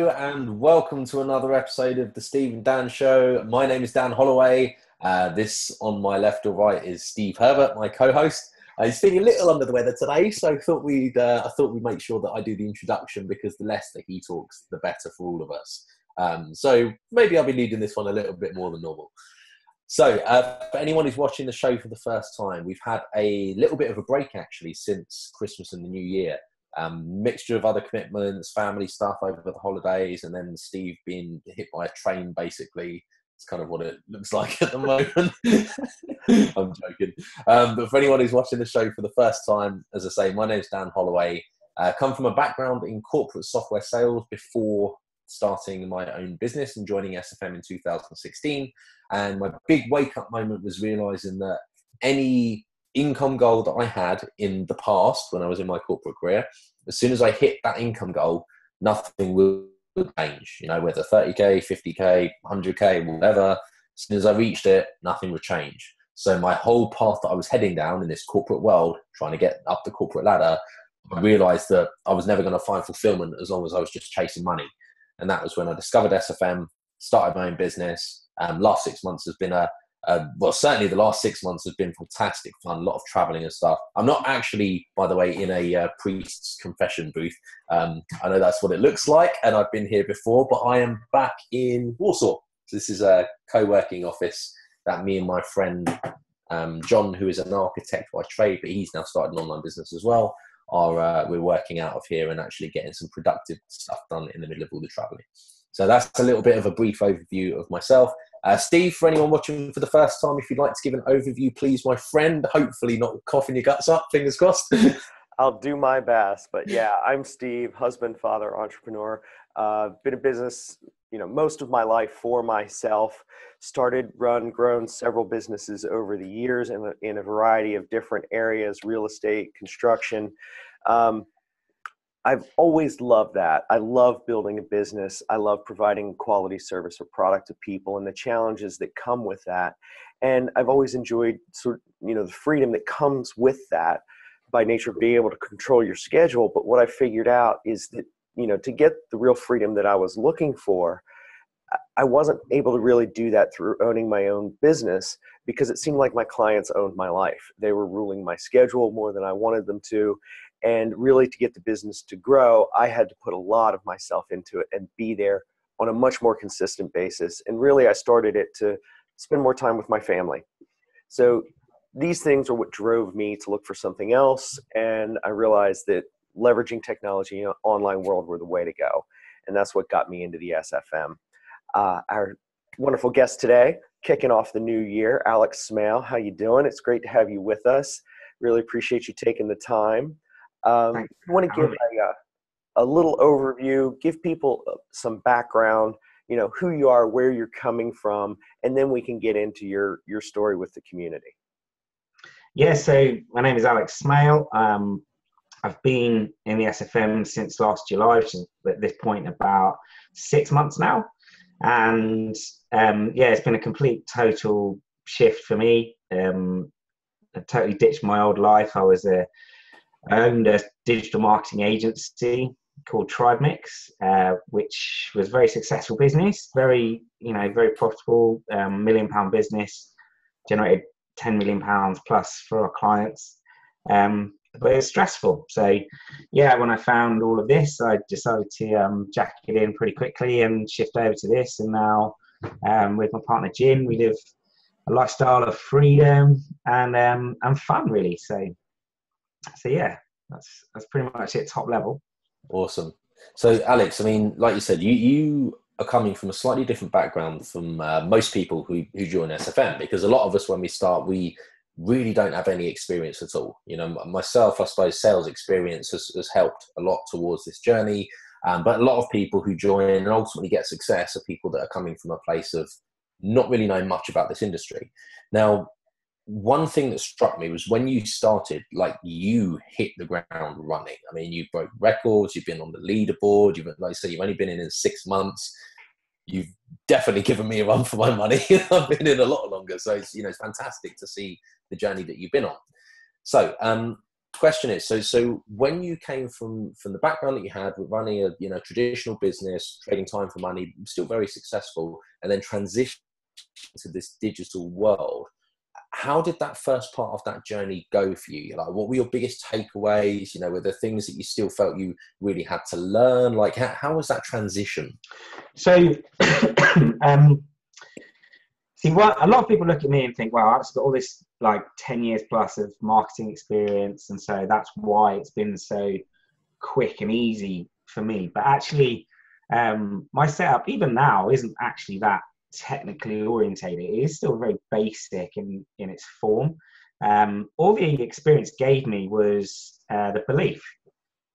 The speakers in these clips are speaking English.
Hello and welcome to another episode of the Steve and Dan Show. My name is Dan Holloway. This on my left or right is Steve Herbert, my co-host. He's feeling a little under the weather today, so I thought we'd make sure that I do the introduction because the less that he talks, the better for all of us. So maybe I'll be leading this one a little bit more than normal. So for anyone who's watching the show for the first time, we've had a little bit of a break actually since Christmas and the New Year. Mixture of other commitments, family stuff over the holidays, and then Steve being hit by a train, basically. It's kind of what it looks like at the moment. I'm joking. But for anyone who's watching the show for the first time, as I say, my name's Dan Holloway. I come from a background in corporate software sales before starting my own business and joining SFM in 2016. And my big wake-up moment was realising that any income goal that I had in the past when I was in my corporate career, as soon as I hit that income goal, nothing would change. You know, whether 30k, 50k, 100k, whatever, as soon as I reached it, nothing would change. So my whole path that I was heading down in this corporate world, trying to get up the corporate ladder, I realized that I was never going to find fulfillment as long as I was just chasing money. And that was when I discovered SFM, started my own business. Last 6 months has been well, certainly the last 6 months has been fantastic fun, a lot of traveling and stuff. I'm not actually, by the way, in a priest's confession booth. I know that's what it looks like, and I've been here before, but I am back in Warsaw. So this is a co-working office that me and my friend John, who is an architect by trade, but he's now started an online business as well, we're working out of here and actually getting some productive stuff done in the middle of all the traveling. So that's a little bit of a brief overview of myself. Steve, for anyone watching for the first time, if you'd like to give an overview, please, my friend, hopefully not coughing your guts up, fingers crossed. I'll do my best, but yeah, I'm Steve, husband, father, entrepreneur. Been in business, most of my life for myself. Started, run, grown several businesses over the years in a variety of different areas, real estate, construction. I've always loved that. I love building a business. I love providing quality service or product to people and the challenges that come with that. And I've always enjoyed the freedom that comes with that by nature of being able to control your schedule. But what I figured out is that, to get the real freedom that I was looking for, I wasn't able to really do that through owning my own business because it seemed like my clients owned my life. They were ruling my schedule more than I wanted them to. And really, to get the business to grow, I had to put a lot of myself into it and be there on a much more consistent basis. And really, I started it to spend more time with my family. So these things are what drove me to look for something else. And I realized that leveraging technology in an online world were the way to go. And that's what got me into the SFM. Our wonderful guest today, kicking off the new year, Alex Smale. How you doing? It's great to have you with us. Really appreciate you taking the time. I want to give a little overview, give people some background, who you are, where you're coming from, and then we can get into your story with the community. Yeah, so my name is Alex Smale. I've been in the SFM since last July, which is at this point about 6 months now. And it's been a complete total shift for me. I totally ditched my old life. I owned a digital marketing agency called TribeMix, which was a very successful business, very profitable, £1 million business, generated £10 million plus for our clients. But it was stressful. So when I found all of this, I decided to jack it in pretty quickly and shift over to this. And now with my partner, Jim, we live a lifestyle of freedom and fun, really. So yeah, that's pretty much it, top level. Awesome. So Alex, I mean, like you said, you are coming from a slightly different background from most people who join SFM, because a lot of us, when we start, we really don't have any experience at all. Myself, I suppose sales experience has helped a lot towards this journey. But a lot of people who join and ultimately get success are people that are coming from a place of not really knowing much about this industry. Now, one thing that struck me was when you started, like, you hit the ground running. I mean, you broke records, you've been on the leaderboard, like I say, you've only been in 6 months. You've definitely given me a run for my money. I've been in a lot longer. So it's fantastic to see the journey that you've been on. So question is, so when you came from the background that you had with running a traditional business, trading time for money, still very successful, and then transition to this digital world, how did that first part of that journey go for you? Like, what were your biggest takeaways? Were there things that you still felt you really had to learn? Like, how was that transition? So, see, what a lot of people look at me and think, "Wow, I've got all this like 10 years plus of marketing experience, and so that's why it's been so quick and easy for me." But actually, my setup, even now, isn't actually that technically orientated. It is still very basic in its form. All the experience gave me was the belief.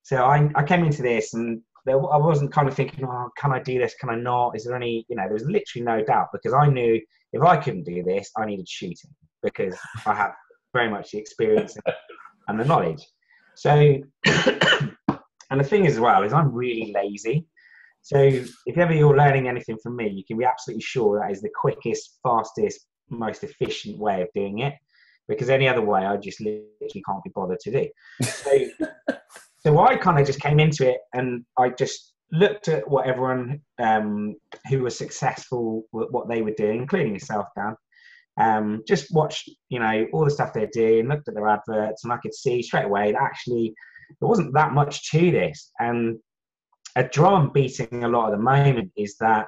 So I came into this, and I wasn't kind of thinking, "Oh, can I do this? Can I not? Is there any?" There was literally no doubt, because I knew if I couldn't do this, I needed shooting, because I had very much the experience and the knowledge. So, and the thing is, as well, is I'm really lazy. So if ever you're learning anything from me, you can be absolutely sure that is the quickest, fastest, most efficient way of doing it, because any other way I just literally can't be bothered to do. So I kind of just came into it, and I just looked at what everyone who was successful, what they were doing, including yourself, Dan. Just watched, all the stuff they're doing, looked at their adverts, and I could see straight away that actually there wasn't that much to this. And a drum beating a lot at the moment is that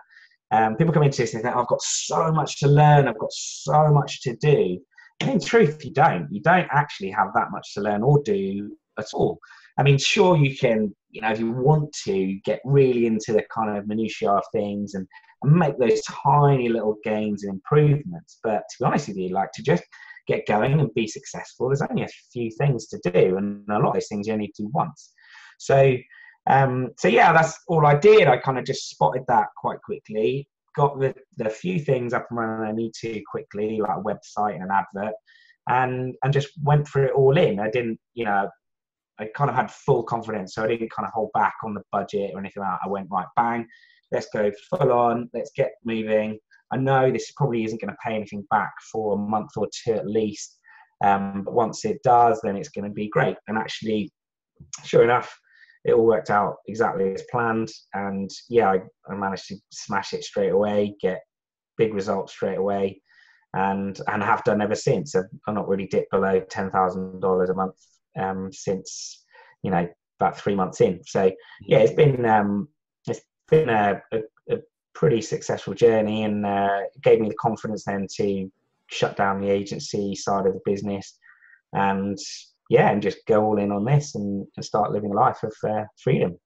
people come into this and think, "I've got so much to learn, I've got so much to do." And in truth, you don't. You don't actually have that much to learn or do at all. I mean, sure, you can, if you want to get really into the kind of minutiae of things and make those tiny little gains and improvements. But to be honest with you, like, to just get going and be successful, there's only a few things to do, and a lot of those things you only do once. So yeah, that's all I did. I kind of just spotted that quite quickly, got the few things up and running I need to quickly, like a website and an advert, and just went for it all in. I didn't, I kind of had full confidence, so I didn't kind of hold back on the budget or anything like that. I went, right, bang, let's go full on, let's get moving. I know this probably isn't going to pay anything back for a month or two at least, but once it does, then it's going to be great. And actually, sure enough, it all worked out exactly as planned. And yeah, I managed to smash it straight away, get big results straight away, and have done ever since. I've not really dipped below $10,000 a month since, about 3 months in. So yeah, it's been a pretty successful journey, and gave me the confidence then to shut down the agency side of the business, and just go all in on this and start living a life of freedom.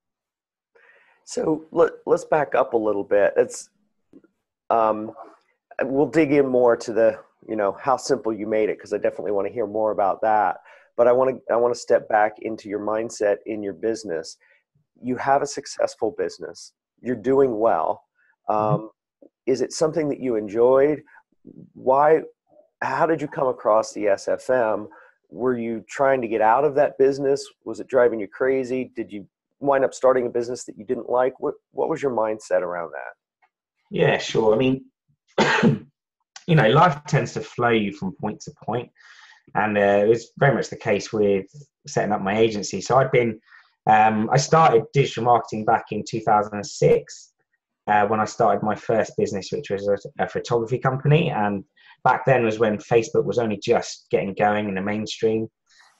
So let's back up a little bit. It's we'll dig in more to the how simple you made it, because I definitely want to hear more about that. But I want to step back into your mindset in your business. You have a successful business. You're doing well. Is it something that you enjoyed? Why? How did you come across the SFM? Were you trying to get out of that business? Was it driving you crazy? Did you wind up starting a business that you didn't like? What was your mindset around that? Yeah, sure. I mean, life tends to flow you from point to point. And it was very much the case with setting up my agency. So I started digital marketing back in 2006 when I started my first business, which was a photography company. And back then was when Facebook was only just getting going in the mainstream.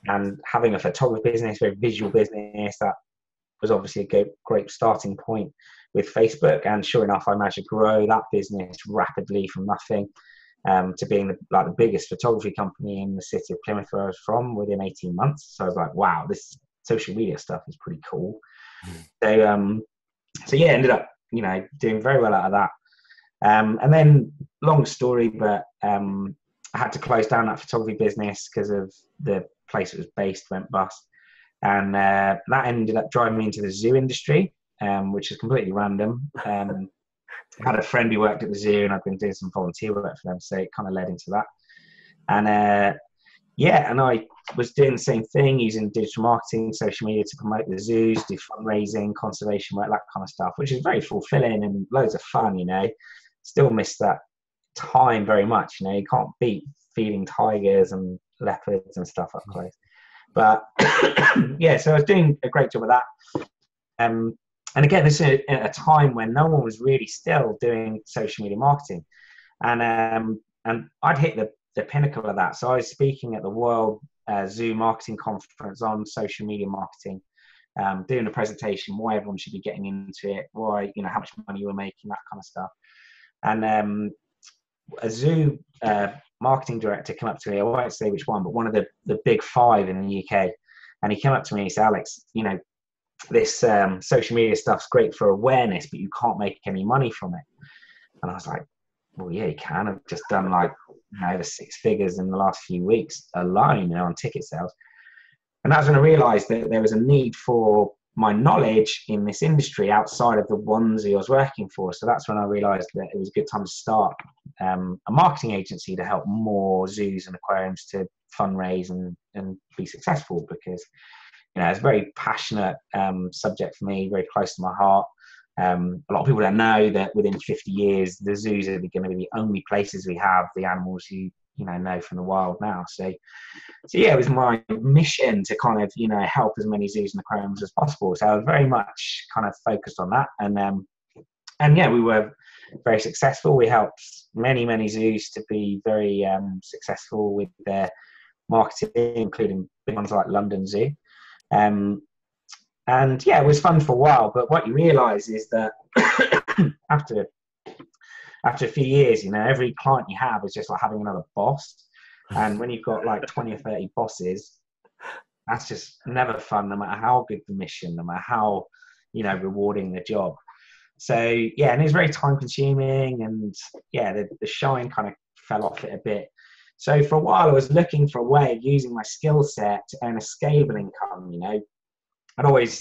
And having a photography business, a visual business, that was obviously a great starting point with Facebook. And sure enough, I managed to grow that business rapidly from nothing to being the biggest photography company in the city of Plymouth, where I was from, within 18 months. So I was like, wow, this social media stuff is pretty cool. So yeah, ended up, doing very well out of that. And then, long story, but I had to close down that photography business because of the place it was based went bust. And that ended up driving me into the zoo industry, which is completely random. I had a friend who worked at the zoo, and I'd been doing some volunteer work for them, so it kind of led into that. And and I was doing the same thing, using digital marketing, social media to promote the zoos, do fundraising, conservation work, that kind of stuff, which is very fulfilling and loads of fun. Still miss that time very much. You can't beat feeding tigers and leopards and stuff up close. But yeah, so I was doing a great job of that. And again, this is at a time when no one was really still doing social media marketing. And I'd hit the pinnacle of that. So I was speaking at the World Zoo Marketing Conference on social media marketing, doing a presentation, why everyone should be getting into it, why, how much money you were making, that kind of stuff. And a zoo marketing director came up to me, I won't say which one, but one of the big five in the UK. And he came up to me and he said, Alex, this social media stuff's great for awareness, but you can't make any money from it. And I was like, well, yeah, you can. I've just done over 6 figures in the last few weeks alone, on ticket sales. And that's when I realized that there was a need for my knowledge in this industry outside of the ones I was working for. So that's when I realized that it was a good time to start a marketing agency to help more zoos and aquariums to fundraise and be successful, because it's a very passionate subject for me, very close to my heart. A lot of people don't know that within 50 years, the zoos are going to be the only places we have the animals you know from the wild now. So yeah, it was my mission to kind of help as many zoos and aquariums as possible. So I was very much kind of focused on that, and yeah, we were very successful. We helped many zoos to be very successful with their marketing, including big ones like London Zoo. And yeah, it was fun for a while, but what you realise is that after a few years, every client you have is just like having another boss. And when you've got like 20 or 30 bosses, that's just never fun, no matter how good the mission, no matter how, rewarding the job. So yeah, and it was very time consuming, and yeah, the shine kind of fell off it a bit. So for a while, I was looking for a way of using my skill set to earn a scalable income. I'd always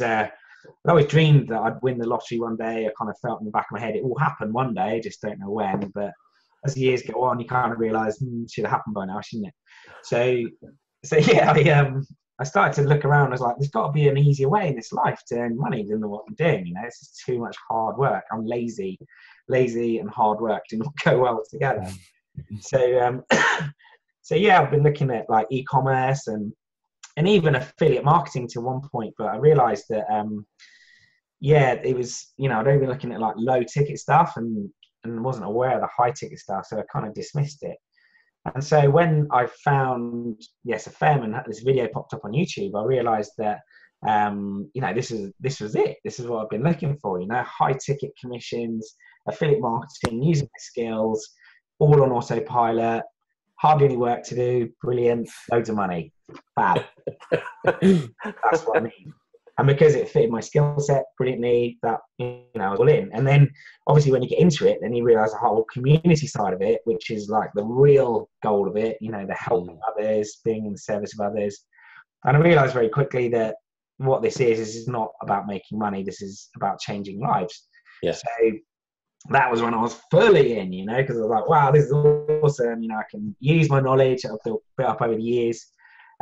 dreamed that I'd win the lottery one day. I kind of felt in the back of my head it will happen one day, just don't know when. But as the years go on, you kind of realise it should have happened by now, shouldn't it? So yeah, I started to look around. I was like, there's got to be an easier way in this life to earn money than what I'm doing. This is too much hard work. I'm lazy and hard work do not go well together. So so yeah, I've been looking at like e-commerce and even affiliate marketing to one point, but I realized that it was I'd only been looking at like low ticket stuff and wasn't aware of the high ticket stuff, so I kind of dismissed it. And so when I found Yes FM and this video popped up on YouTube, I realized that this was it. This is what I've been looking for. High ticket commissions, affiliate marketing, using my skills, all on autopilot, hardly any work to do, brilliant, loads of money, fab. That's what I mean. And because it fitted my skill set brilliantly, that I was all in. And then obviously when you get into it, then you realize the whole community side of it, which is like the real goal of it, the helping others, being in the service of others. And I realized very quickly that what this is not about making money. This is about changing lives. Yeah. So that was when I was fully in, because I was like, wow, this is awesome. I can use my knowledge I've built up over the years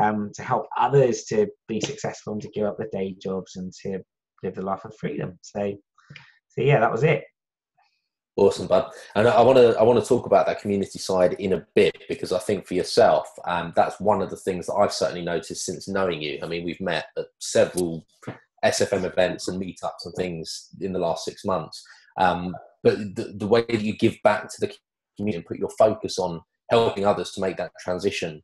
to help others to be successful and to give up their day jobs and to live the life of freedom. So yeah, that was it. Awesome, bud. And I want to talk about that community side in a bit, because I think for yourself, that's one of the things that I've certainly noticed since knowing you. I mean, we've met at several SFM events and meetups and things in the last 6 months. But the way that you give back to the community and put your focus on helping others to make that transition,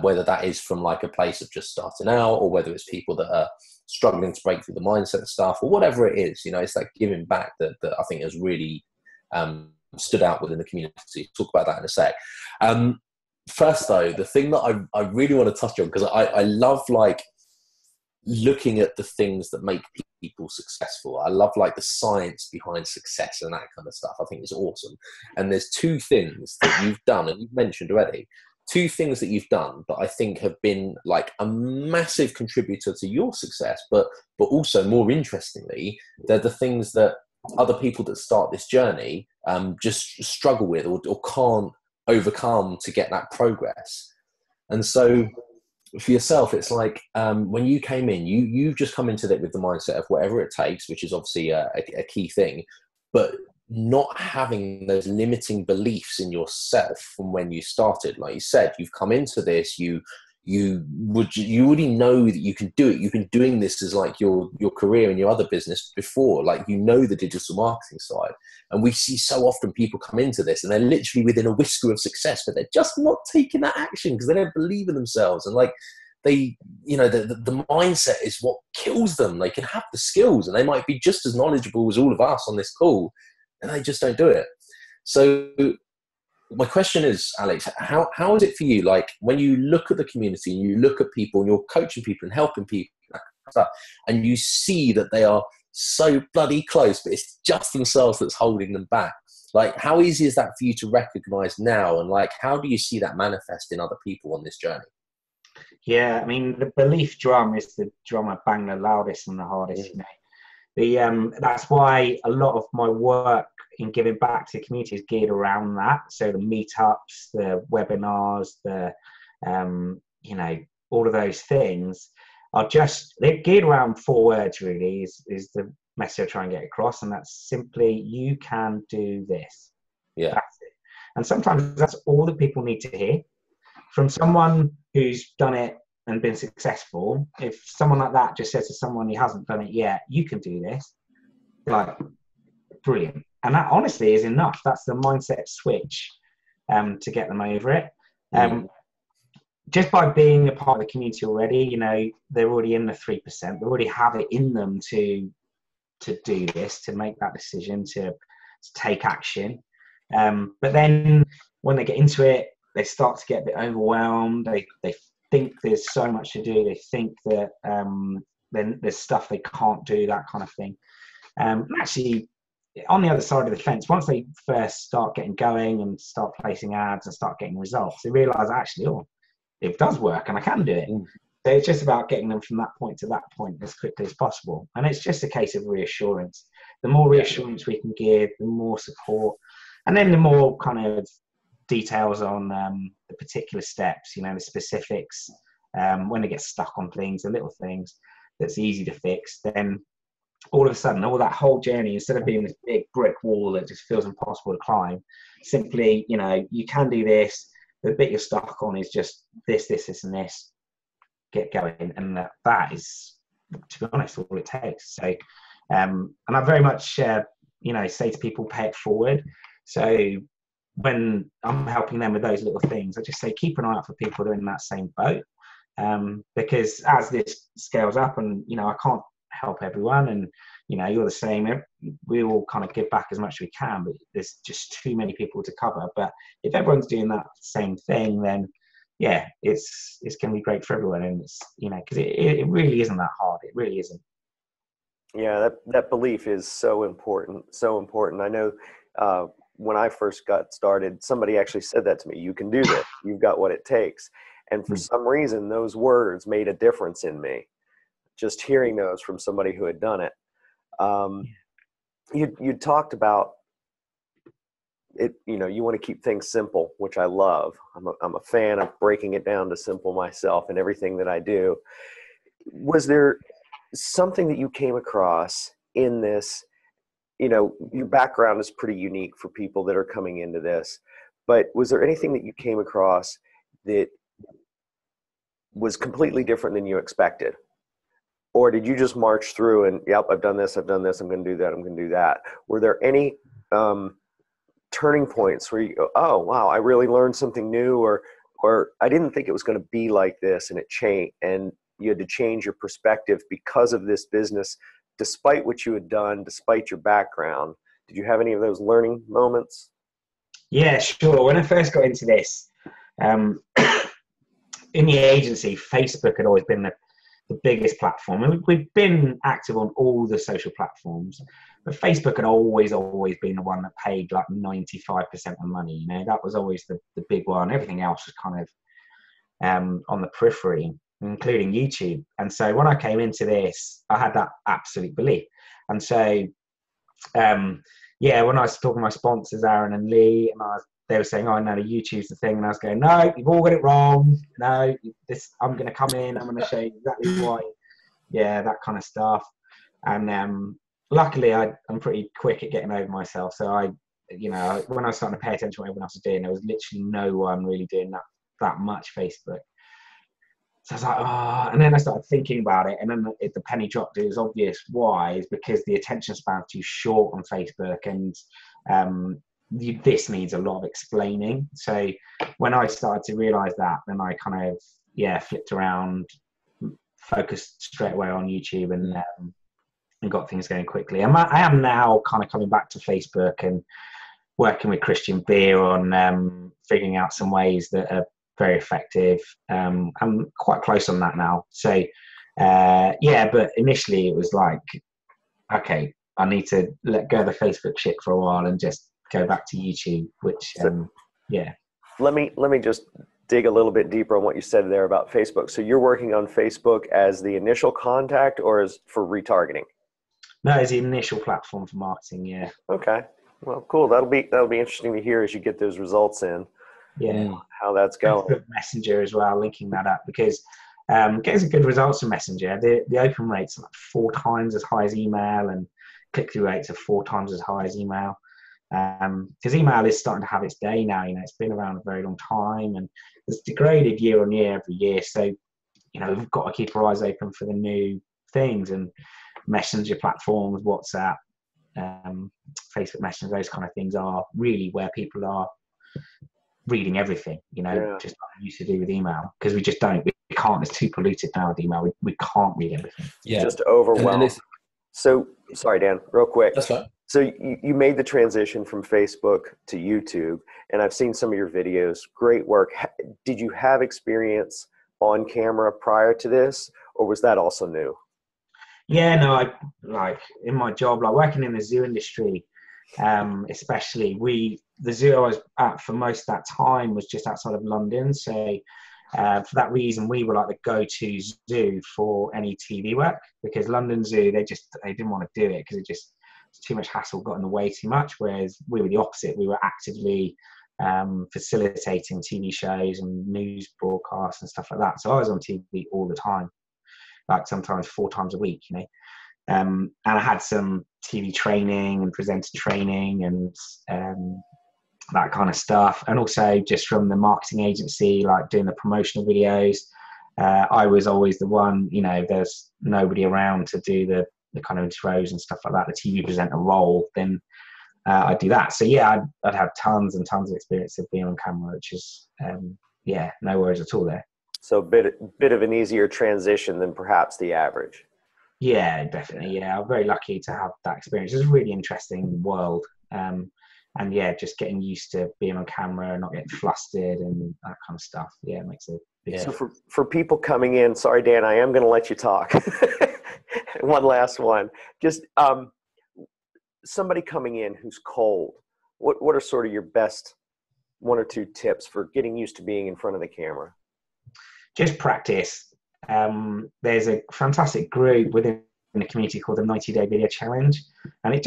whether that is from like a place of just starting out, or whether it's people that are struggling to break through the mindset stuff, or whatever it is, it's like giving back that I think has really stood out within the community. Talk about that in a sec. First though, the thing that I really want to touch on, because I love like looking at the things that make people successful. I love like the science behind success and that kind of stuff. I think it's awesome. And there's 2 things that you've done, and you've mentioned already, 2 things that you've done that I think have been like a massive contributor to your success, but also more interestingly, they're the things that other people that start this journey just struggle with or can't overcome to get that progress. And so for yourself, it's like when you came in, you've just come into it with the mindset of whatever it takes, which is obviously a key thing, but not having those limiting beliefs in yourself from when you started. Like you said, you've come into this, you you already know that you can do it. You've been doing this as like your career and your other business before, like, you know, the digital marketing side. And we see so often people come into this and they're literally within a whisker of success, but they're just not taking that action because they don't believe in themselves. And like, they, you know, the mindset is what kills them. They can have the skills and they might be just as knowledgeable as all of us on this call, and they just don't do it. So my question is, Alex, how is it for you? Like, when you look at the community and you look at people and you're coaching people and helping people, and you see that they are so bloody close, but it's just themselves that's holding them back. Like, how easy is that for you to recognize now? And like, how do you see that manifest in other people on this journey? Yeah, I mean, the belief drum is the drum I bang the loudest and the hardest. You know, that's why a lot of my work in giving back to the community is geared around that. So the meetups, the webinars, you know, all of those things are they're geared around 4 words really, is the message I try and get across. And that's simply, you can do this. Yeah. That's it. And sometimes that's all that people need to hear from someone who's done it and been successful. If someone like that just says to someone who hasn't done it yet, you can do this, like, brilliant. And that honestly is enough. That's the mindset switch to get them over it. Just by being a part of the community already, you know, they're already in the 3%. They already have it in them to do this, to make that decision, to take action. But then when they get into it, they start to get a bit overwhelmed. They think there's so much to do. They think that then there's stuff they can't do, that kind of thing. And actually, on the other side of the fence, once they first start getting going and start placing ads and start getting results, they realize, actually, oh, it does work and I can do it. So it's just about getting them from that point to that point as quickly as possible. And it's just a case of reassurance. The more reassurance we can give, the more support, and then the more kind of details on the particular steps, you know, the specifics, when they get stuck on things, the little things that's easy to fix, then all of a sudden, all that whole journey, instead of being this big brick wall that just feels impossible to climb, simply, you know, you can do this. The bit you're stuck on is just this, and this. Get going, and that is, to be honest, all it takes. So, and I very much, you know, say to people, pay it forward. So when I'm helping them with those little things, I just say, keep an eye out for people who are in that same boat, because as this scales up, and you know, I can't help everyone, and you know, you're the same, we all kind of give back as much as we can, but there's just too many people to cover. But if everyone's doing that same thing, then yeah, it's going to be great for everyone. And it's, you know, because it really isn't that hard. It really isn't. Yeah, that belief is so important. So important. I know when I first got started, somebody actually said that to me. You can do this. You've got what it takes. And for some reason, those words made a difference in me. Just hearing those from somebody who had done it. You talked about it, you know, you want to keep things simple, which I love. I'm a fan of breaking it down to simple myself in everything that I do. Was there something that you came across in this? You know, your background is pretty unique for people that are coming into this, but was there anything that you came across that was completely different than you expected? Or did you just march through and, yep, I've done this, I'm going to do that, I'm going to do that? Were there any turning points where you go, oh, wow, I really learned something new, or I didn't think it was going to be like this, and it changed, and you had to change your perspective because of this business, despite what you had done, despite your background? Did you have any of those learning moments? Yeah, sure. When I first got into this, in the agency, Facebook had always been the biggest platform. And we've been active on all the social platforms, but Facebook had always been the one that paid like 95% of money. You know, that was always the big one. Everything else was kind of on the periphery, including YouTube. And so when I came into this, I had that absolute belief. And so, yeah, when I was talking to my sponsors, Aaron and Lee, and they were saying, oh, no, YouTube's the thing. And I was going, no, you've all got it wrong. No, I'm going to come in. I'm going to show you exactly why. Yeah, that kind of stuff. And luckily, I'm pretty quick at getting over myself. So you know, when I was starting to pay attention to what everyone else was doing, there was literally no one really doing that much Facebook. So I was like, oh, and then I started thinking about it, and then the penny dropped. It was obvious why, is because the attention span's too short on Facebook, and this needs a lot of explaining. So when I started to realize that, then I kind of, flipped around, focused straight away on YouTube, and got things going quickly. I am now kind of coming back to Facebook and working with Christian Beer on figuring out some ways that are very effective. I'm quite close on that now. So, but initially it was like, okay, I need to let go of the Facebook shit for a while and just go back to YouTube, which, Let me just dig a little bit deeper on what you said there about Facebook. So you're working on Facebook as the initial contact or as for retargeting? No, it's the initial platform for marketing, yeah. Okay. Well, cool. That'll be interesting to hear as you get those results in. Yeah. How that's going. Facebook Messenger as well, linking that up, because getting some good results from Messenger. The open rates are like 4 times as high as email, and click-through rates are 4 times as high as email. Because email is starting to have its day now. It's been around a very long time, and it's degraded year on year every year. So, we've got to keep our eyes open for the new things, and messenger platforms, WhatsApp, Facebook Messenger, those kind of things are really where people are reading everything, just like we used to do with email, because we just don't, we can't, it's too polluted now with email. We can't read everything. Yeah. Just overwhelmed. So, sorry, Dan, real quick. That's right. So you made the transition from Facebook to YouTube, and I've seen some of your videos. Great work. Did you have experience on camera prior to this, or was that also new? Yeah, no, I like in my job, like working in the zoo industry, especially the zoo I was at for most of that time was just outside of London. So for that reason, we were like the go-to zoo for any TV work, because London Zoo, they didn't want to do it because it's too much hassle, got in the way too much. Whereas we were the opposite. We were actively facilitating TV shows and news broadcasts and stuff like that. So I was on TV all the time, like sometimes 4 times a week, and I had some TV training and presenter training and that kind of stuff. And also just from the marketing agency, like doing the promotional videos, I was always the one, there's nobody around to do the kind of intros and stuff like that, the TV presenter role, then I'd do that. So yeah, I'd have tons and tons of experience of being on camera, which is, no worries at all there. So a bit of an easier transition than perhaps the average. Yeah, definitely. Yeah, I'm very lucky to have that experience. It's a really interesting world. And yeah, just getting used to being on camera and not getting flustered and that kind of stuff. Yeah, it makes a big difference. So for people coming in, sorry, Dan, I am going to let you talk. One last one. Just somebody coming in who's cold, what are sort of your best 1 or 2 tips for getting used to being in front of the camera? Just practice. There's a fantastic group within the community called the 90-Day Video Challenge, and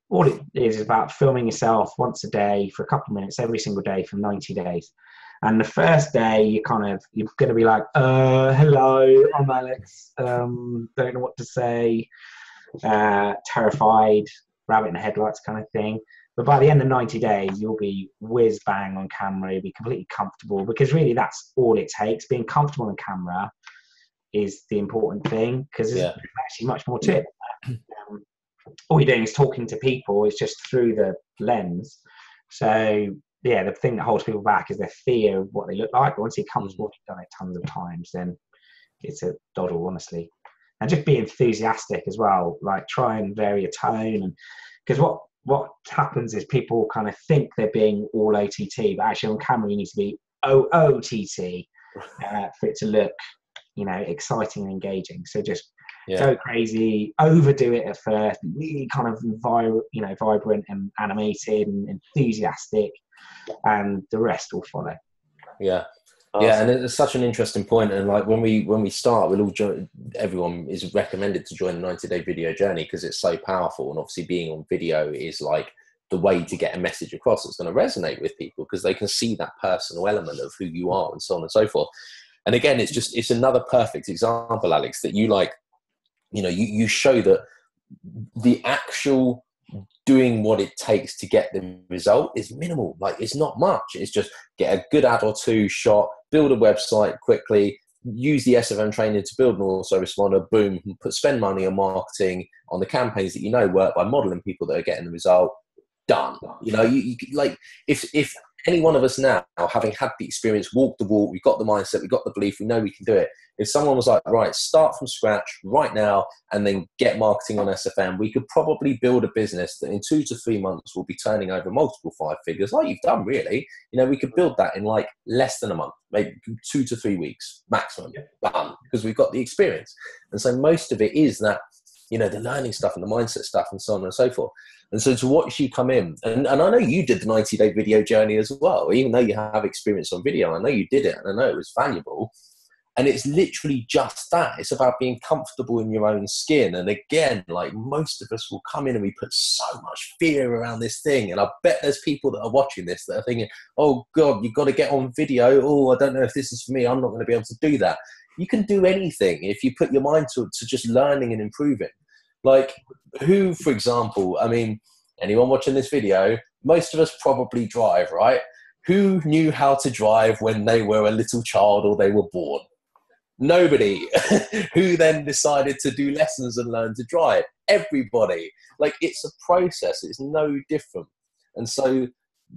all it is about filming yourself once a day for a couple of minutes every single day for 90 days. And the first day you're going to be like, hello, I'm Alex, don't know what to say, terrified, rabbit in the headlights kind of thing. But by the end of 90 days, you'll be whiz bang on camera. You'll be completely comfortable, because really that's all it takes. Being comfortable on camera is the important thing, because there's actually much more to it. All you're doing is talking to people. It's just through the lens. So yeah, the thing that holds people back is their fear of what they look like. But once you're comfortable, you've done it tons of times, then it's a doddle, honestly. And just be enthusiastic as well. Like try and vary your tone, and because what happens is people kind of think they're being all OTT, but actually on camera you need to be OOTT for it to look, exciting and engaging. So just go crazy, overdo it at first, really kind of vibrant and animated and enthusiastic, and the rest will follow. Yeah. Awesome. Yeah, and it's such an interesting point. And like when we start, we'll all join. Everyone is recommended to join the 90-Day Video Journey because it's so powerful. And obviously, being on video is like the way to get a message across that's going to resonate with people, because they can see that personal element of who you are and so on and so forth. And again, it's another perfect example, Alex, that you show that the actual doing what it takes to get the result is minimal. Like it's not much. It's just get a good ad or 2 shot, build a website quickly, use the SFM training to build an autoresponder, boom, spend money on marketing, on the campaigns that you know work by modeling people that are getting the result, done. You know, you like, if any one of us now, having had the experience, walk the walk, we've got the mindset, we've got the belief, we know we can do it. If someone was like, right, start from scratch right now and then get marketing on SFM, we could probably build a business that in 2 to 3 months will be turning over multiple 5 figures, like you've done really. You know, we could build that in like less than a month, maybe 2 to 3 weeks maximum, done, because we've got the experience. And so most of it is that, you know, the learning stuff and the mindset stuff and so on and so forth. And so to watch you come in, and I know you did the 90-day video journey as well, even though you have experience on video, I know you did it and I know it was valuable. And it's literally just that. It's about being comfortable in your own skin. And again, like most of us will come in and we put so much fear around this thing. And I bet there's people that are watching this that are thinking, oh God, you've got to get on video. Oh, I don't know if this is for me. I'm not going to be able to do that. You can do anything if you put your mind to just learning and improving. Like who, for example, I mean, anyone watching this video, most of us probably drive, right? Who knew how to drive when they were a little child or they were born? Nobody. Who then decided to do lessons and learn to drive? Everybody. Like it's a process. It's no different. And so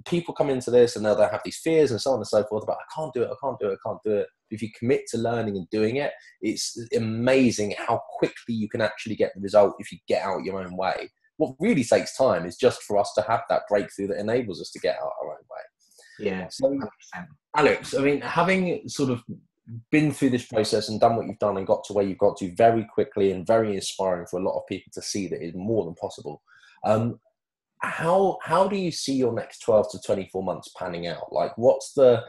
people come into this and they'll have these fears and so on and so forth about, I can't do it, I can't do it, I can't do it. If you commit to learning and doing it, it's amazing how quickly you can actually get the result if you get out your own way. What really takes time is just for us to have that breakthrough that enables us to get out our own way. Yeah. So, 100%. Alex, I mean, having sort of been through this process and done what you've done and got to where you've got to very quickly and very inspiring for a lot of people to see that is more than possible. How do you see your next 12 to 24 months panning out? Like, what's the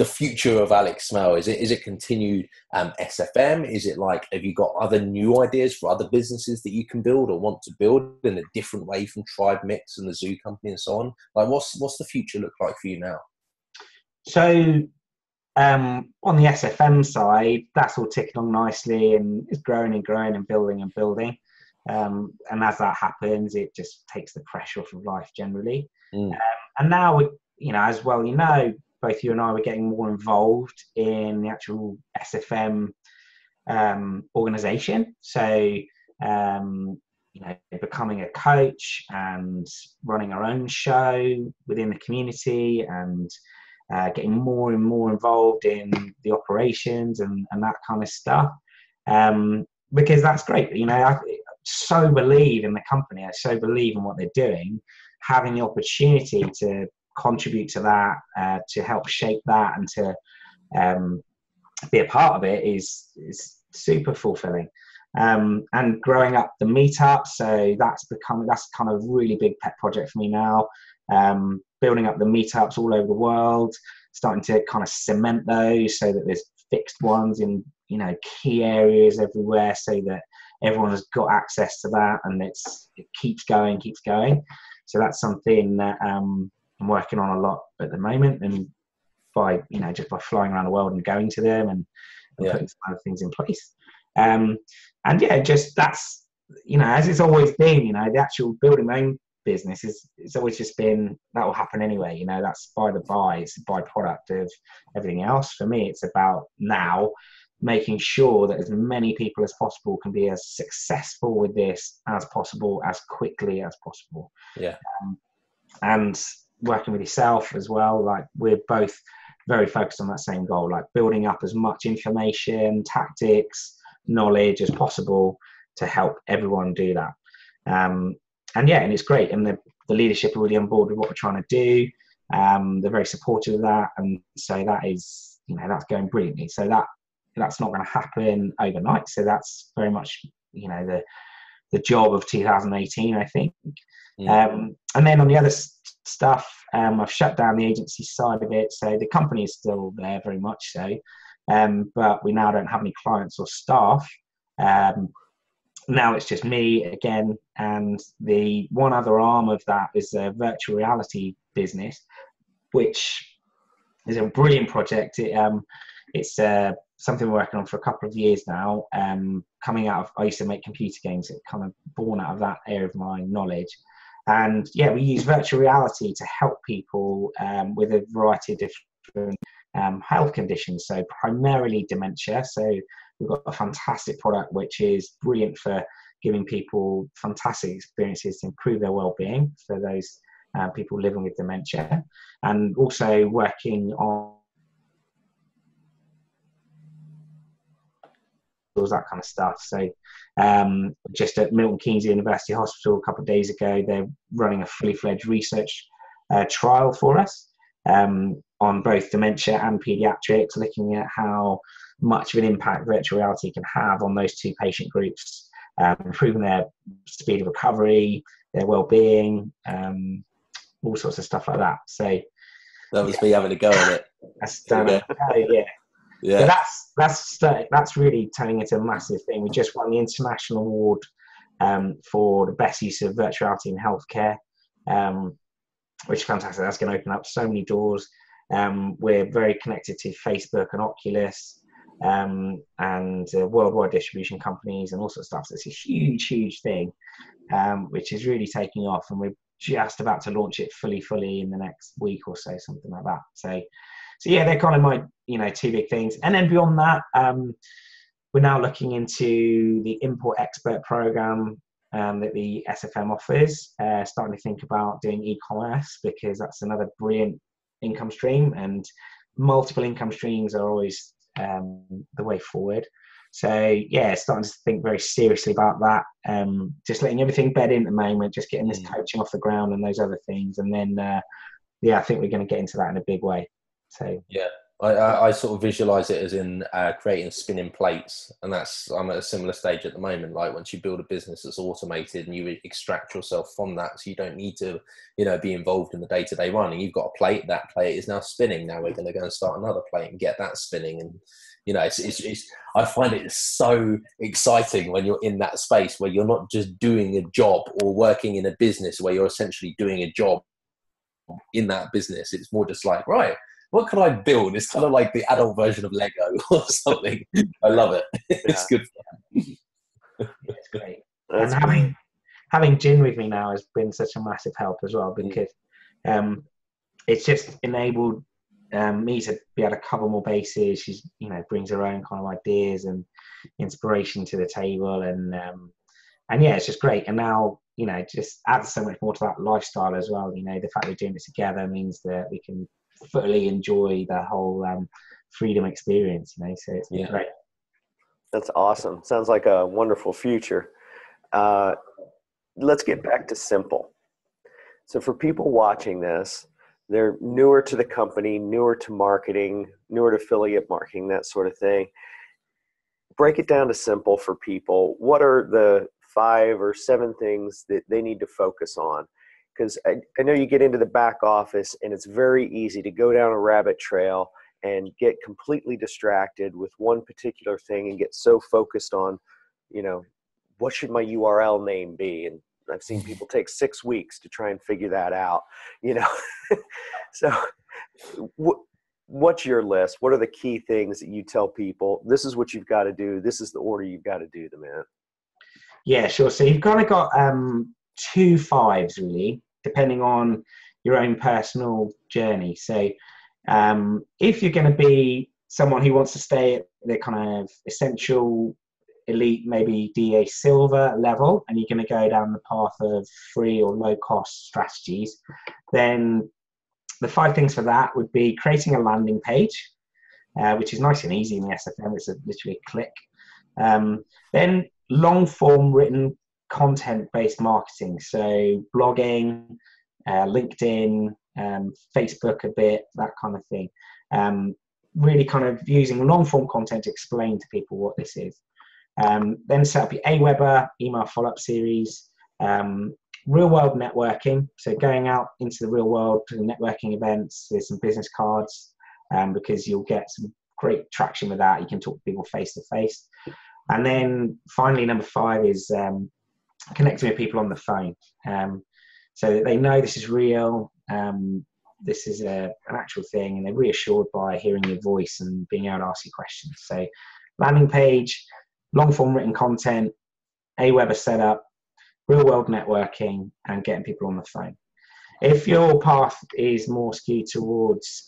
future of Alex Smale? Is it continued SFM? Is it like, have you got other new ideas for other businesses that you can build or want to build in a different way from Tribe Mix and the Zoo Company and so on? Like, what's the future look like for you now? So on the SFM side, that's all ticking on nicely and it's growing and growing and building and building. And as that happens, it just takes the pressure off of life generally. And now, you know, as well, you know, both you and I were getting more involved in the actual SFM organization. So, you know, becoming a coach and running our own show within the community and getting more and more involved in the operations and that kind of stuff. Because that's great. You know, I so believe in the company. I so believe in what they're doing. Having the opportunity to contribute to that, to help shape that and to be a part of it is super fulfilling. And growing up the meetup, so that's kind of a really big pet project for me now. Building up the meetups all over the world, starting to kind of cement those so that there's fixed ones in, you know, key areas everywhere so that everyone has got access to that and it keeps going. So that's something that I'm working on a lot at the moment, and just by flying around the world and going to them and putting some other things in place. And yeah, just that's, you know, as it's always been, you know, the actual building my own business it's always just been that will happen anyway, you know, that's by the by, it's a byproduct of everything else. For me, it's about now making sure that as many people as possible can be as successful with this as possible, as quickly as possible. And working with yourself as well, like we're both very focused on that same goal, like building up as much information, tactics, knowledge as possible to help everyone do that. And it's great, and the leadership are really on board with what we're trying to do. They're very supportive of that, and so that is, you know, that's going brilliantly. So that's not going to happen overnight. So that's very much, you know, the job of 2018, I think. And then on the other stuff, I've shut down the agency side of it. So the company is still there, very much so, but we now don't have any clients or staff. Now it's just me again, and the one other arm of that is a virtual reality business, which is a brilliant project. It's something we're working on for a couple of years now. Coming out of, I used to make computer games, it kind of born out of that area of my knowledge. And we use virtual reality to help people with a variety of different health conditions. So primarily dementia. So we've got a fantastic product which is brilliant for giving people fantastic experiences to improve their well-being for those people living with dementia, and also working on that kind of stuff. So just at Milton Keynes University Hospital a couple of days ago, they're running a fully fledged research trial for us on both dementia and pediatrics, looking at how much of an impact virtual reality can have on those two patient groups, improving their speed of recovery, their well-being, all sorts of stuff like that. So that was me having a go at it. That's done. Yeah. Yeah. So that's really turning into a massive thing. We just won the international award for the best use of virtual reality in healthcare, which is fantastic. That's going to open up so many doors. We're very connected to Facebook and Oculus and worldwide distribution companies and all sorts of stuff. So it's a huge, huge thing, which is really taking off, and we're just about to launch it fully in the next week or so, something like that. So yeah, they're kind of my, two big things. And then beyond that, we're now looking into the import expert program that the SFM offers, starting to think about doing e-commerce, because that's another brilliant income stream, and multiple income streams are always the way forward. So yeah, starting to think very seriously about that. Just letting everything bed in at the moment, just getting this coaching off the ground and those other things. And then, I think we're going to get into that in a big way. So yeah, I sort of visualize it as in creating spinning plates, and I'm at a similar stage at the moment. Like once you build a business that's automated and you extract yourself from that, so you don't need to, be involved in the day-to-day running. You've got a plate, that plate is now spinning. Now we're going to go and start another plate and get that spinning. And it's I find it so exciting when you're in that space where you're not just doing a job or working in a business where you're essentially doing a job in that business. It's more just like, right, what can I build? It's kind of like the adult version of Lego or something. I love it. It's good fun. It's great. And having Jin with me now has been such a massive help as well, because it's just enabled me to be able to cover more bases. She's, brings her own kind of ideas and inspiration to the table, and yeah, it's just great. And now, just adds so much more to that lifestyle as well. The fact we're doing it together means that we can fully enjoy the whole freedom experience. So it's been great. That's awesome. Sounds like a wonderful future. Let's get back to Simple. So for people watching this, they're newer to the company, newer to marketing, newer to affiliate marketing, that sort of thing. Break it down to Simple for people. What are the 5 or 7 things that they need to focus on? Because I know you get into the back office and it's very easy to go down a rabbit trail and get completely distracted with one particular thing and get so focused on, what should my URL name be? And I've seen people take 6 weeks to try and figure that out, So what's your list? What are the key things that you tell people? This is what you've got to do. This is the order you've got to do them in. Yeah, sure. So you've kind of got 2 5s really, depending on your own personal journey. So if you're going to be someone who wants to stay at the kind of essential elite, maybe DA silver level, and you're going to go down the path of free or low cost strategies, then the 5 things for that would be creating a landing page, which is nice and easy in the SFM. It's literally a click. Then long form written content based marketing, so blogging, LinkedIn, Facebook a bit, that kind of thing. Really kind of using long form content to explain to people what this is. Then set up your AWeber email follow-up series, real world networking, so going out into the real world to networking events with some business cards, because you'll get some great traction with that. You can talk to people face to face. And then finally, number 5 is connecting with people on the phone, so that they know this is real, this is an actual thing, and they're reassured by hearing your voice and being able to ask you questions. So landing page, long form written content, AWeber setup, real world networking, and getting people on the phone. If your path is more skewed towards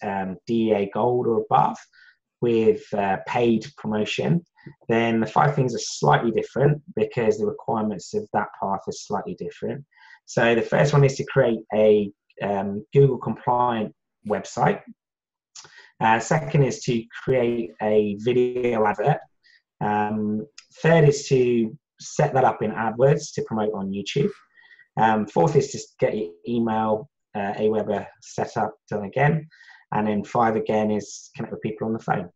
DEA Gold or above with paid promotion, then the 5 things are slightly different because the requirements of that path are slightly different. So the first one is to create a Google compliant website. Second is to create a video advert. Third is to set that up in AdWords to promote on YouTube. Fourth is to get your email Aweber set up, done again. And then 5 again is connect with people on the phone.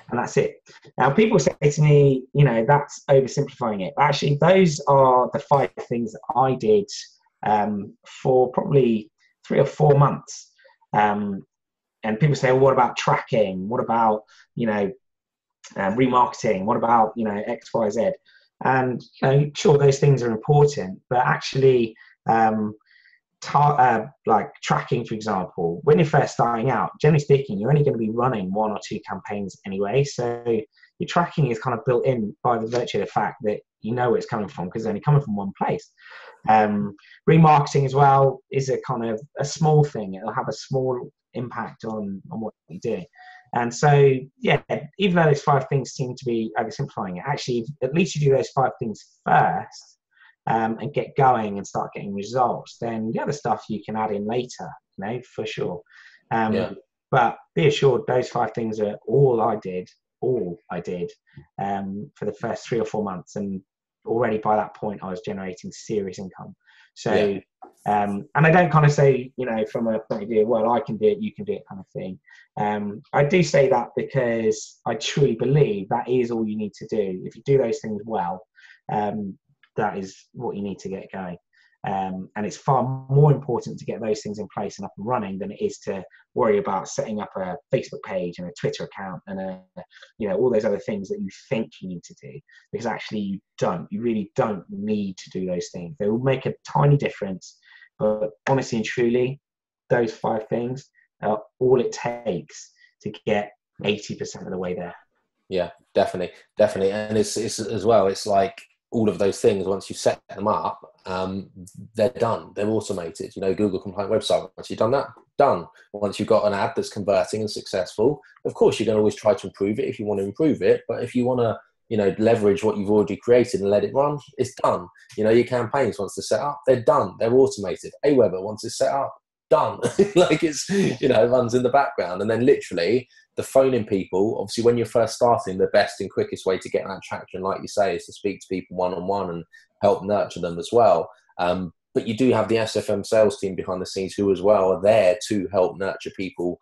And that's it. Now, people say to me, you know, that's oversimplifying it. But actually, those are the 5 things that I did for probably 3 or 4 months. And people say, well, what about tracking? What about, you know, remarketing? What about, you know, X, Y, Z? And, you know, sure, those things are important, but actually, like tracking, for example, when you're first starting out, generally speaking, you're only going to be running 1 or 2 campaigns anyway. So your tracking is kind of built in by the virtue of the fact that you know where it's coming from because it's only coming from one place. Remarketing as well is a kind of a small thing. It'll have a small impact on what you do. And so, yeah, even though those 5 things seem to be oversimplifying it, actually, at least you do those 5 things first and get going and start getting results, then the other stuff you can add in later, you know, for sure. But be assured, those 5 things are all I did for the first 3 or 4 months. And already by that point, I was generating serious income. So, and I don't kind of say, you know, from a point of view, well, I can do it, you can do it kind of thing. I do say that because I truly believe that is all you need to do. If you do those things well, that is what you need to get going. And it's far more important to get those things in place and up and running than it is to worry about setting up a Facebook page and a Twitter account and you know, all those other things that you think you need to do, because actually you really don't need to do those things. They will make a tiny difference, but honestly and truly, those 5 things are all it takes to get 80% of the way there. Yeah, definitely. And it's as well, it's like all of those things, once you set them up, they're done. They're automated. You know, Google compliant website, once you've done that, done. Once you've got an ad that's converting and successful, of course, you're going to always try to improve it if you want to improve it. But if you want to, you know, leverage what you've already created and let it run, it's done. You know, your campaigns, once they're set up, they're done. They're automated. Aweber, once it's set up, done. Like it's, you know, it runs in the background. And then literally the phoning people, obviously when you're first starting, the best and quickest way to get that traction, like you say, is to speak to people one-on-one and help nurture them as well. But you do have the SFM sales team behind the scenes who as well are there to help nurture people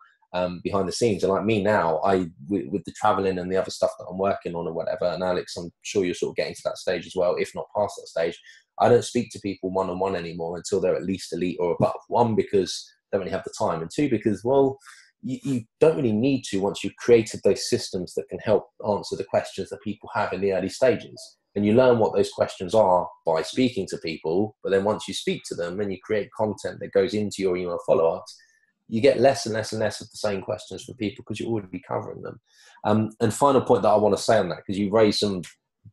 behind the scenes. And like me now, with the traveling and the other stuff that I'm working on or whatever, and Alex, I'm sure you're sort of getting to that stage as well, if not past that stage. I don't speak to people one-on-one anymore until they're at least elite or above. 1, because they don't really have the time, and 2, because, well, you don't really need to once you've created those systems that can help answer the questions that people have in the early stages. And you learn what those questions are by speaking to people, but then once you speak to them and you create content that goes into your email follow-ups, you get less and less and less of the same questions from people because you're already covering them. And final point that I want to say on that, because you raised some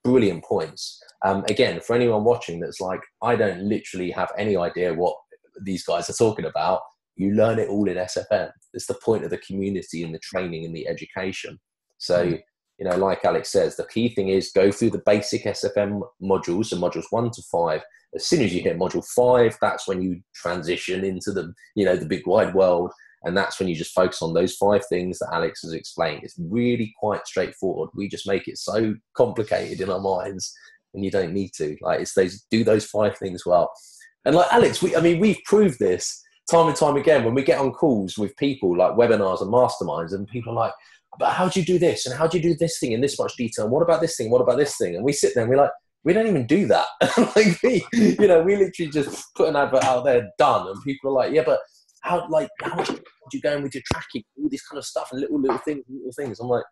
brilliant points. Again, for anyone watching that's like, I don't literally have any idea what these guys are talking about, you learn it all in SFM. It's the point of the community and the training and the education. So, you know, like Alex says, the key thing is go through the basic SFM modules, so modules 1 to 5. As soon as you hit module 5, that's when you transition into the, you know, the big wide world. And that's when you just focus on those 5 things that Alex has explained. It's really quite straightforward. We just make it so complicated in our minds, and you don't need to. Like, it's do those 5 things well. And like Alex, we've proved this time and time again when we get on calls with people, like webinars and masterminds, and people are like, but how do you do this? And how do you do this thing in this much detail? And what about this thing? What about this thing? And we sit there and we're like, we don't even do that. Like we literally just put an advert out there, done. And people are like, yeah, but how much do you go in with your tracking, all this kind of stuff and little things. I'm like,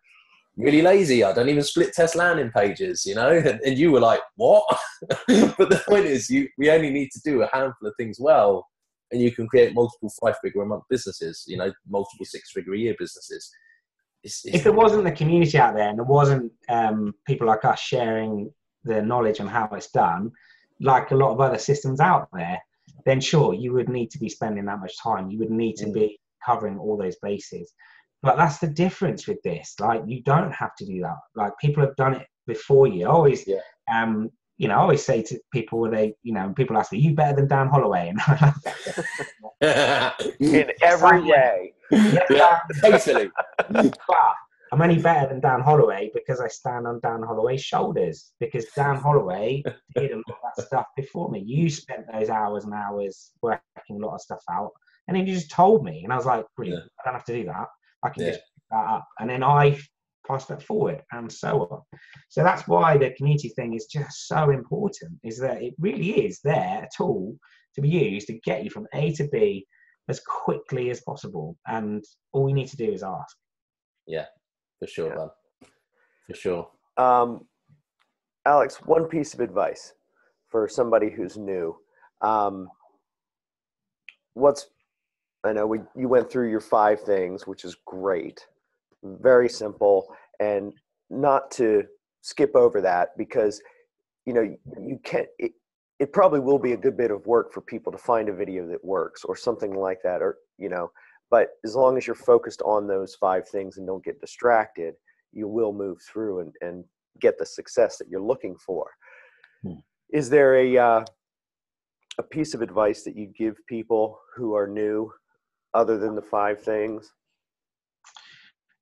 really lazy. I don't even split test landing pages, you know? And you were like, what? But the point is, we only need to do a handful of things well, and you can create multiple 5-figure a month businesses, you know, multiple 6-figure a year businesses. If there wasn't the community out there and there wasn't people like us sharing the knowledge on how it's done, like a lot of other systems out there, then sure, you would need to be spending that much time. You would need to be covering all those bases. But that's the difference with this. Like, you don't have to do that. Like, people have done it before you. I always, I always say to people when they, people ask me, "You better than Dan Holloway?" And in every way. Yeah, totally. But I'm only better than Dan Holloway because I stand on Dan Holloway's shoulders. Because Dan Holloway did a lot of that stuff before me. You spent those hours and hours working a lot of stuff out, and then you just told me, and I was like, "Brilliant! I don't have to do that. I can just pick that up." And then I passed that forward, and so on. So that's why the community thing is just so important. Is that it really is there, a tool to be used to get you from A to B as quickly as possible, and all you need to do is ask. Yeah, for sure, man. For sure. Alex, one piece of advice for somebody who's new. I know you went through your 5 things, which is great, very simple, and not to skip over that because, you can't, it probably will be a good bit of work for people to find a video that works or something like that, or, but as long as you're focused on those 5 things and don't get distracted, you will move through and get the success that you're looking for. Is there a piece of advice that you give people who are new other than the 5 things?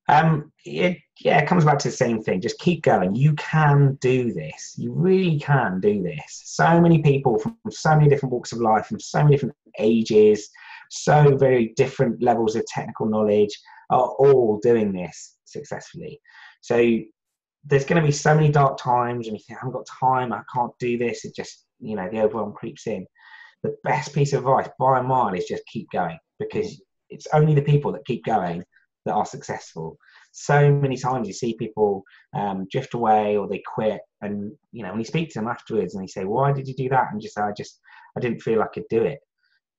It comes back to the same thing. Just keep going. You can do this. You really can do this. So many people from so many different walks of life, from so many different ages, so very different levels of technical knowledge are all doing this successfully. So there's going to be so many dark times and you think, I haven't got time, I can't do this. It just, the overwhelm creeps in. The best piece of advice by a mile is just keep going, because it's only the people that keep going that are successful. So many times you see people drift away or they quit, and when you speak to them afterwards and you say, why did you do that? And just I didn't feel I could do it.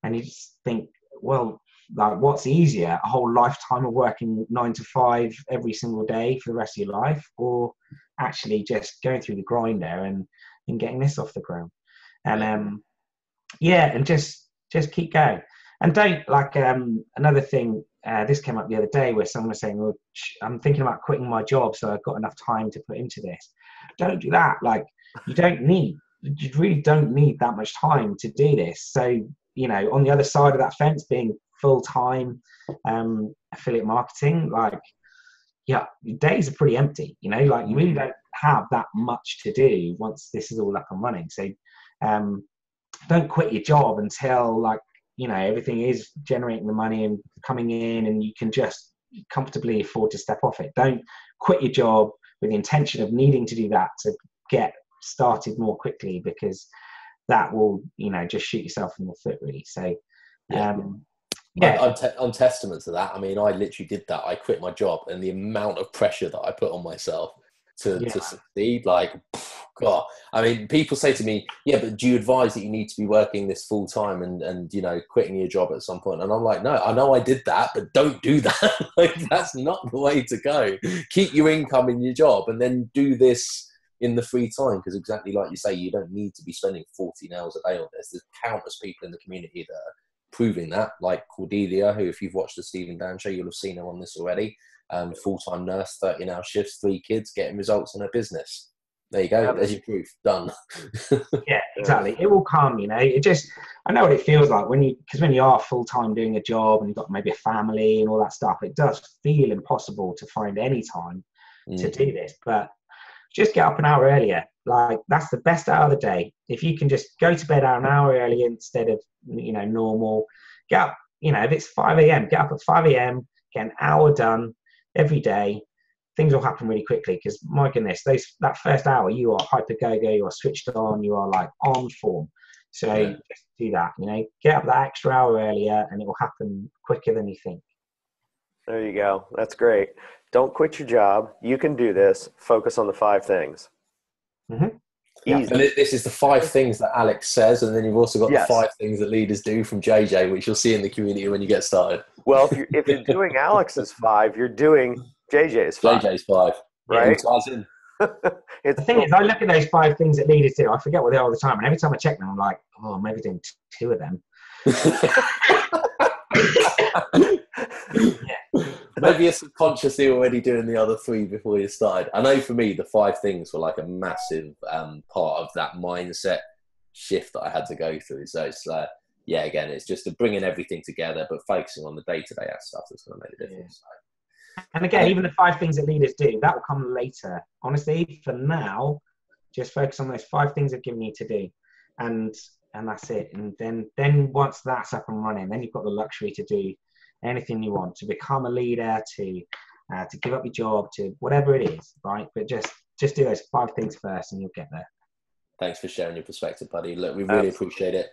And you just think, well, like, what's easier, a whole lifetime of working 9 to 5 every single day for the rest of your life, or actually just going through the grinder and getting this off the ground? And and just keep going. And don't, another thing, this came up the other day where someone was saying, well, I'm thinking about quitting my job, so I've got enough time to put into this. Don't do that. You really don't need that much time to do this. So, on the other side of that fence, being full-time affiliate marketing, your days are pretty empty, you really don't have that much to do once this is all up and running. So don't quit your job until everything is generating the money and coming in and you can just comfortably afford to step off it. Don't quit your job with the intention of needing to do that to get started more quickly, because that will, just shoot yourself in the foot, really. So I'm testament to that. I mean, I literally did that. I quit my job, and the amount of pressure that I put on myself to succeed, God. I mean, people say to me, yeah, but do you advise that you need to be working this full time and quitting your job at some point? And I'm like, no, I know I did that, but don't do that. That's not the way to go. Keep your income in your job and then do this in the free time, because exactly like you say, you don't need to be spending 14 hours a day on this. There's countless people in the community that are proving that, like Cordelia, who, if you've watched the Steve Dan show, you'll have seen her on this already. Full-time nurse, 13-hour shifts, 3 kids, getting results in her business. There you go. There's your proof. Done. Yeah, exactly. It will come, I know what it feels like because when you are full-time doing a job and you've got maybe a family and all that stuff, it does feel impossible to find any time to do this. But just get up an hour earlier. That's the best hour of the day. If you can just go to bed an hour earlier instead of, normal, get up, if it's 5 a.m., get up at 5 a.m., get an hour done every day. Things will happen really quickly, because my goodness, that first hour, you are hyper go-go, you are switched on, you are on form. So just do that, get up that extra hour earlier and it will happen quicker than you think. There you go. That's great. Don't quit your job. You can do this. Focus on the 5 things. Mm-hmm. Easy. And this is the 5 things that Alex says, and then you've also got the 5 things that leaders do from JJ, which you'll see in the community when you get started. Well, if you're doing Alex's 5, you're doing JJ's 5. JJ's 5. Right? The thing is, I look at those 5 things that leaders do. I forget what they are all the time. And every time I check them, I'm like, oh, I'm maybe doing 2 of them. Maybe you're subconsciously already doing the other 3 before you started. I know for me, the 5 things were like a massive part of that mindset shift that I had to go through. So it's yeah, again, it's just bringing everything together, but focusing on the day-to-day stuff that's going to make a difference. Yeah. And again, even the 5 things that leaders do, that will come later. Honestly, for now, just focus on those 5 things I've given you to do. And that's it. And then once that's up and running, then you've got the luxury to do anything you want, to become a leader, to give up your job, to whatever it is, right? But just do those 5 things first and you'll get there. Thanks for sharing your perspective, buddy. Look, we really appreciate it.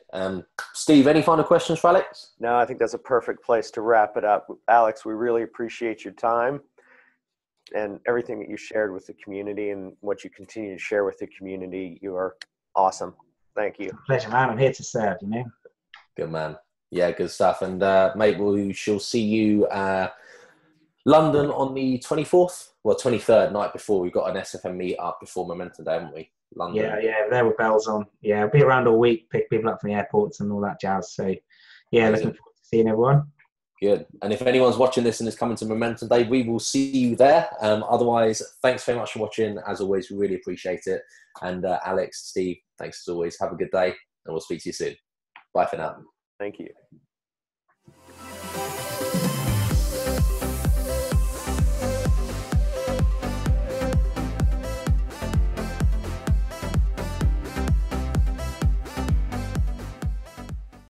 Steve, any final questions for Alex? No, I think that's a perfect place to wrap it up. Alex, we really appreciate your time and everything that you shared with the community and what you continue to share with the community. You are awesome. Thank you. Pleasure, man. I'm here to serve, you know. Good man. Yeah, good stuff. And mate, we shall see you London on the 24th, well, 23rd, night before. We've got an SFM meet up before Momentum Day, haven't we? London. Yeah, there with bells on. Yeah, I'll be around all week, pick people up from the airports and all that jazz. So, yeah, looking forward to seeing everyone. Good. And if anyone's watching this and is coming to Momentum Day, we will see you there. Otherwise, thanks very much for watching. As always, we really appreciate it. And Alex, Steve, thanks as always. Have a good day, and we'll speak to you soon. Bye for now. Thank you.